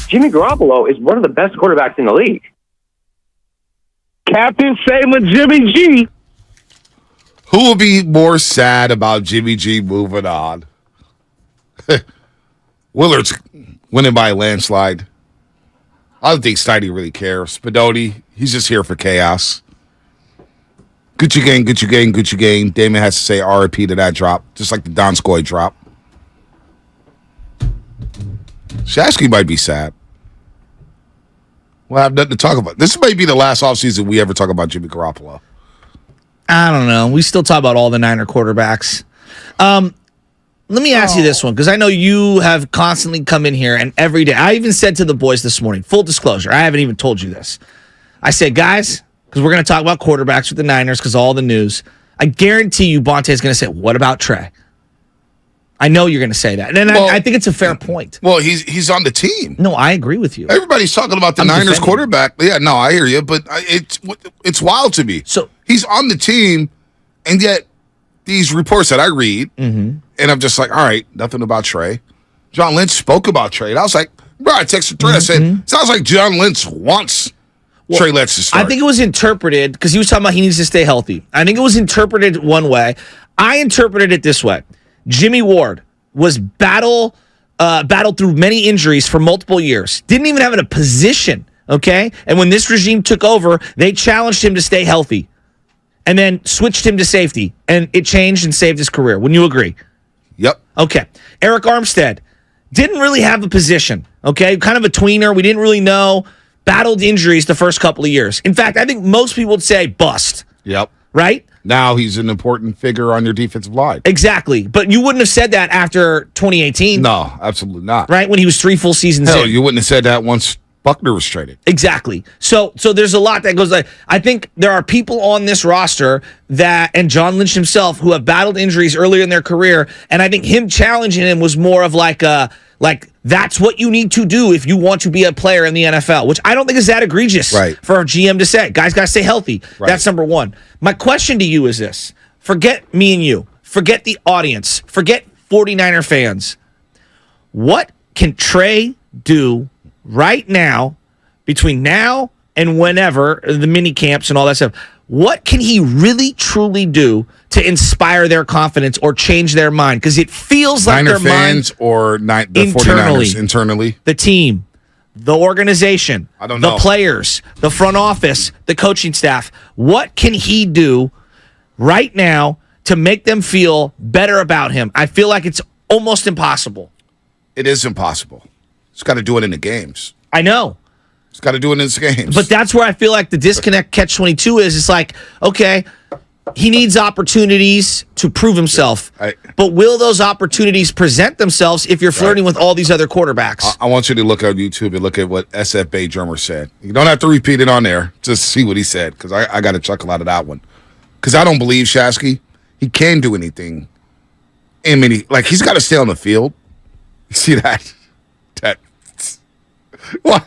Jimmy Garoppolo is one of the best quarterbacks in the league. Captain Same with Jimmy G. Who will be more sad about Jimmy G moving on? Willard's winning by a landslide. I don't think Steiny really cares. Spidoti, he's just here for chaos. Gucci gang, Gucci gang, Gucci gang. Damon has to say RIP to that drop, just like the Donskoy drop. Shasky might be sad. We'll have nothing to talk about. This might be the last offseason we ever talk about Jimmy Garoppolo. I don't know. We still talk about all the Niner quarterbacks. Let me ask you this one, because I know you have constantly come in here, and every day, I even said to the boys this morning, full disclosure, I haven't even told you this. I said, guys, because we're going to talk about quarterbacks with the Niners because all the news, I guarantee you Bonte is going to say, what about Trey? I know you're going to say that. And I think it's a fair point. Well, he's on the team. No, I agree with you. Everybody's talking about the Niners quarterback. Yeah, no, I hear you, but it's wild to me. So he's on the team, and yet these reports that I read, and I'm just like, all right, nothing about Trey. John Lynch spoke about Trey. And I was like, bro, I texted Trey. I said, sounds like John Lynch wants Trey Lance to start. I think it was interpreted, because he was talking about he needs to stay healthy. I think it was interpreted one way. I interpreted it this way. Jimmy Ward was battled through many injuries for multiple years. Didn't even have a position, okay? And when this regime took over, they challenged him to stay healthy and then switched him to safety, and it changed and saved his career. Wouldn't you agree? Yep. Okay. Eric Armstead didn't really have a position, okay? Kind of a tweener. We didn't really know. Battled injuries the first couple of years. In fact, I think most people would say bust. Yep. Right? Now he's an important figure on your defensive line. Exactly. But you wouldn't have said that after 2018. No, absolutely not. Right? When he was 3 full seasons in. You wouldn't have said that once Buckner was traded. Exactly. So there's a lot that goes like, I think there are people on this roster that, and John Lynch himself, who have battled injuries earlier in their career, and I think him challenging him was more of like that's what you need to do if you want to be a player in the NFL, which I don't think is that egregious for a GM to say. Guys got to stay healthy. Right. That's number one. My question to you is this. Forget me and you. Forget the audience. Forget 49er fans. What can Trey do right now, between now and whenever, the mini camps and all that stuff? What can he really, truly do to inspire their confidence or change their mind? Because it feels like Niner their fans mind or the 49ers internally? The team, the organization, I don't know. The players, the front office, the coaching staff. What can he do right now to make them feel better about him? I feel like it's almost impossible. It is impossible. He's got to do it in the games. I know. He's got to do it in his games. But that's where I feel like the disconnect catch-22 is. It's like, okay, he needs opportunities to prove himself. But will those opportunities present themselves if you're flirting with all these other quarterbacks? I want you to look on YouTube and look at what SF Bay Drummer said. You don't have to repeat it on there. Just see what he said, because I got to chuckle out of that one. Because I don't believe Shasky. He can do anything. He's got to stay on the field. You see that? Why?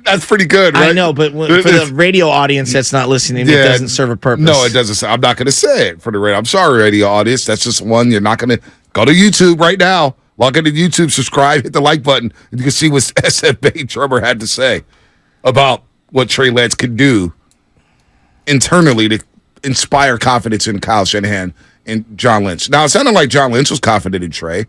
That's pretty good, right? I know, but for the radio audience that's not listening, it doesn't serve a purpose. No, it doesn't. I'm not going to say it for the radio. I'm sorry, radio audience. That's just one. You're not going to go to YouTube right now. Log into YouTube, subscribe, hit the like button, and you can see what SF Bay Drummer had to say about what Trey Lance could do internally to inspire confidence in Kyle Shanahan and John Lynch. Now, it sounded like John Lynch was confident in Trey.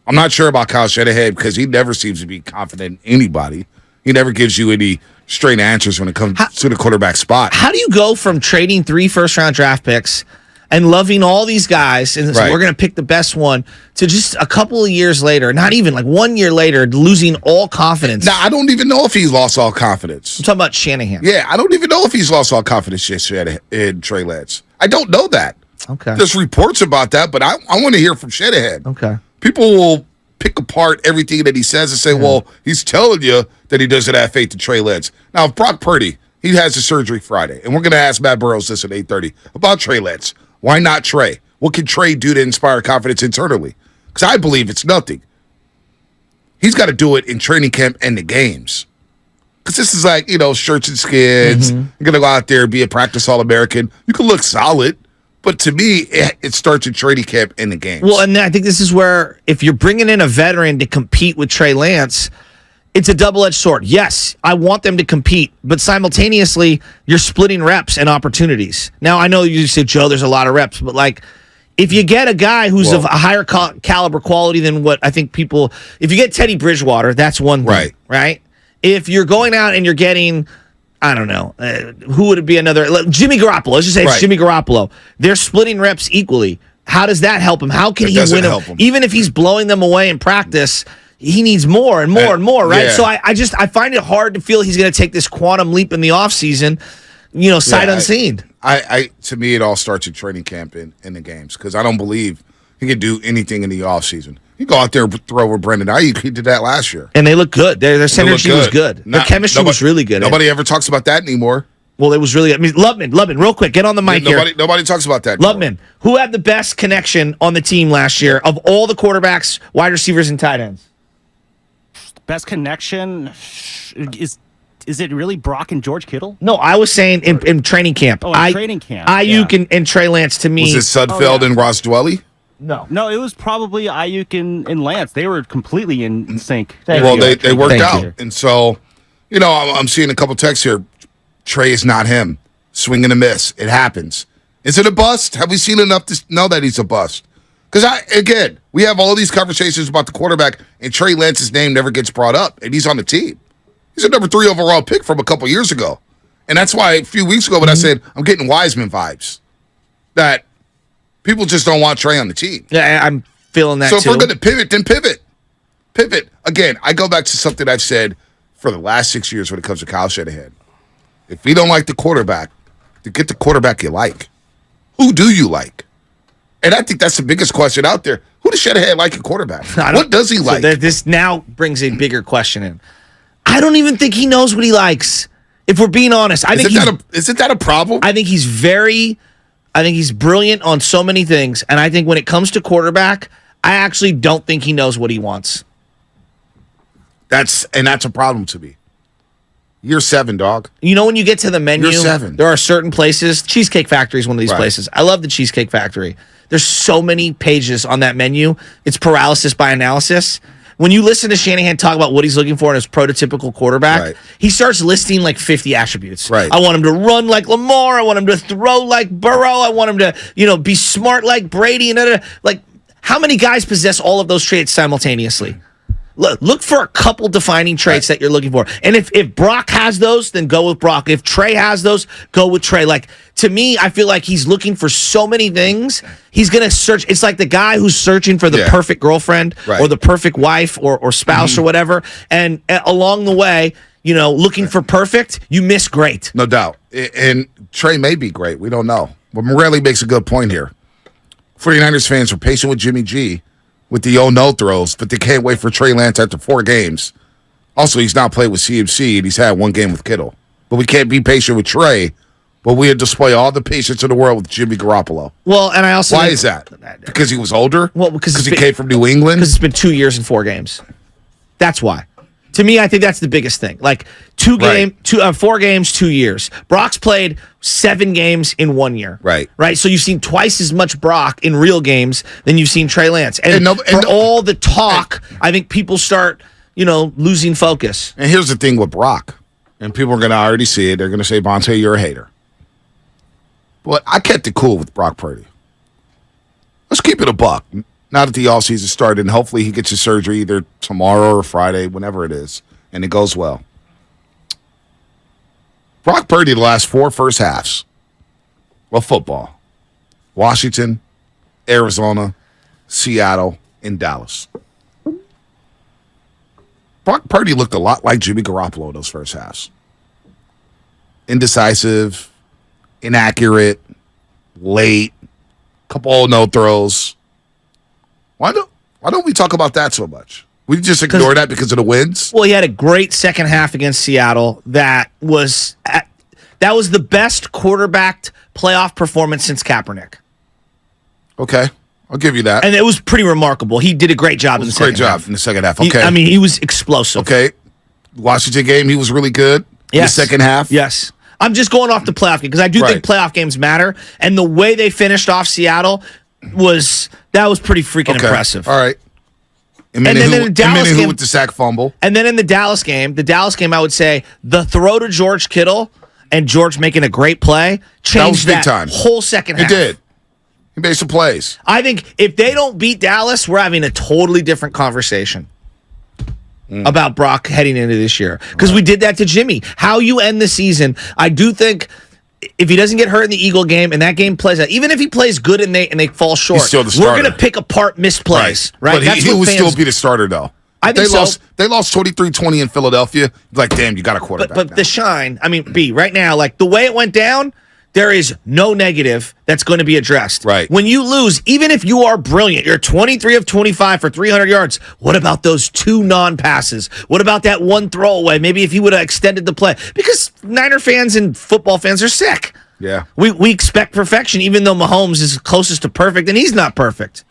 I'm not sure about Kyle Shanahan because he never seems to be confident in anybody. He never gives you any straight answers when it comes to the quarterback spot. How do you go from trading 3 first-round draft picks and loving all these guys, and we're going to pick the best one, to just a couple of years later, not even like 1 year later, losing all confidence? Now, I don't even know if he's lost all confidence. I'm talking about Shanahan. Yeah, I don't even know if he's lost all confidence in Trey Lance. I don't know that. Okay. There's reports about that, but I want to hear from Shanahan. Okay. People will pick apart everything that he says and say, well, he's telling you that he doesn't have faith in Trey Lance. Now, if Brock Purdy, he has his surgery Friday, and we're going to ask Matt Burrows this at 8:30 about Trey Lance. Why not Trey? What can Trey do to inspire confidence internally? Because I believe it's nothing. He's got to do it in training camp and the games. Because this is like, shirts and skins. You're going to go out there and be a practice All-American. You can look solid. But to me, it starts in training camp in the games. Well, and I think this is where, if you're bringing in a veteran to compete with Trey Lance, it's a double-edged sword. Yes, I want them to compete, but simultaneously, you're splitting reps and opportunities. Now, I know you said, Joe, there's a lot of reps, but like, if you get a guy who's of a higher caliber quality than what I think people, if you get Teddy Bridgewater, that's one thing, right? If you're going out and you're getting, I don't know, who would it be another? Jimmy Garoppolo. Let's just say it's Jimmy Garoppolo. They're splitting reps equally. How does that help him? How can he win him? Even if he's blowing them away in practice, he needs more and more and more, right? Yeah. So I find it hard to feel he's going to take this quantum leap in the offseason, sight unseen. To me, it all starts at training camp in the games because I don't believe he can do anything in the offseason. He go out there and throw with Brendan Ayuk. He did that last year. And they look good. Their synergy was good. Their chemistry was really good. Nobody ever talks about that anymore. Well, it was really good. I mean, Lubman, real quick, get on the mic here. Nobody talks about that anymore. Lubman, who had the best connection on the team last year of all the quarterbacks, wide receivers, and tight ends? Best connection is it really Brock and George Kittle? No, I was saying in training camp. Oh, in training camp. Ayuk and Trey Lance to me. Was it Sudfeld and Ross Dwelly? No, it was probably Ayuk and Lance. They were completely in sync. They worked out. And so, I'm seeing a couple texts here. Trey is not him. Swing and a miss. It happens. Is it a bust? Have we seen enough to know that he's a bust? Because, we have all these conversations about the quarterback, and Trey Lance's name never gets brought up, and he's on the team. He's a number 3 overall pick from a couple years ago. And that's why a few weeks ago when I said I'm getting Wiseman vibes, that people just don't want Trey on the team. Yeah, I'm feeling that, too. So if we're going to pivot, then pivot. Pivot. Again, I go back to something I've said for the last 6 years when it comes to Kyle Shanahan. If you don't like the quarterback, to get the quarterback you like. Who do you like? And I think that's the biggest question out there. Who does Shanahan like a quarterback? What does he like? This now brings a bigger question in. I don't even think he knows what he likes. If we're being honest, isn't that a problem? I think he's brilliant on so many things, and I think when it comes to quarterback, I actually don't think he knows what he wants. That's a problem to me. Year 7, dog. When you get to the menu, Year 7. There are certain places. Cheesecake Factory is one of these places. I love the Cheesecake Factory. There's so many pages on that menu. It's paralysis by analysis. When you listen to Shanahan talk about what he's looking for in his prototypical quarterback, he starts listing like 50 attributes. Right. I want him to run like Lamar. I want him to throw like Burrow. I want him to, be smart like Brady. Like, how many guys possess all of those traits simultaneously? Look for a couple defining traits that you're looking for. And if Brock has those, then go with Brock. If Trey has those, go with Trey. Like, to me, I feel like he's looking for so many things. He's going to search. It's like the guy who's searching for the perfect girlfriend or the perfect wife or spouse or whatever. And along the way, looking for perfect, you miss great. No doubt. And Trey may be great. We don't know. But Morelli makes a good point here. 49ers fans are patient with Jimmy G with the no throws, but they can't wait for Trey Lance after 4 games. Also, he's not played with CMC, and he's had 1 game with Kittle. But we can't be patient with Trey, but we display all the patience in the world with Jimmy Garoppolo. Well, and I also Why is that? Because he was older? Well, because he came from New England? Because it's been 2 years and 4 games. That's why. To me, I think that's the biggest thing. Like 4 games, 2 years. Brock's played 7 games in 1 year. Right. So you've seen twice as much Brock in real games than you've seen Trey Lance. And all the talk, I think people start, losing focus. And here's the thing with Brock, and people are going to already see it. They're going to say, Bonte, you're a hater. But I kept it cool with Brock Purdy. Let's keep it a buck. Now that the offseason started, and hopefully he gets his surgery either tomorrow or Friday, whenever it is, and it goes well. Brock Purdy, the last 4 first halves of football. Washington, Arizona, Seattle, and Dallas. Brock Purdy looked a lot like Jimmy Garoppolo in those first halves. Indecisive, inaccurate, late, couple no throws. Why don't we talk about that so much? We just ignore that because of the wins? Well, he had a great second half against Seattle that was the best quarterbacked playoff performance since Kaepernick. Okay. I'll give you that. And it was pretty remarkable. He did a great job in the second half. In the second half. Okay. He was explosive. Okay. Washington game, he was really good in the second half. Yes. I'm just going off the playoff game because I do think playoff games matter. And the way they finished off Seattle was pretty freaking impressive. All right. And then who with the sack fumble. And then in the Dallas game, I would say the throw to George Kittle and George making a great play changed that was big time. Whole second half. It did. He made some plays. I think if they don't beat Dallas, we're having a totally different conversation about Brock heading into this year. Because we did that to Jimmy. How you end the season, I do think if he doesn't get hurt in the Eagle game and that game plays out, even if he plays good and they fall short, he's still the starter. We're going to pick apart misplays. Right? But he would still be the starter, though. I think they lost 23-20 in Philadelphia. Like, damn, you got a quarterback. But the shine, B, right now, like the way it went down, there is no negative that's going to be addressed. Right. When you lose, even if you are brilliant, you're 23 of 25 for 300 yards. What about those 2 non-passes? What about that 1 throwaway? Maybe if he would have extended the play. Because Niner fans and football fans are sick. Yeah. We expect perfection, even though Mahomes is closest to perfect, and he's not perfect.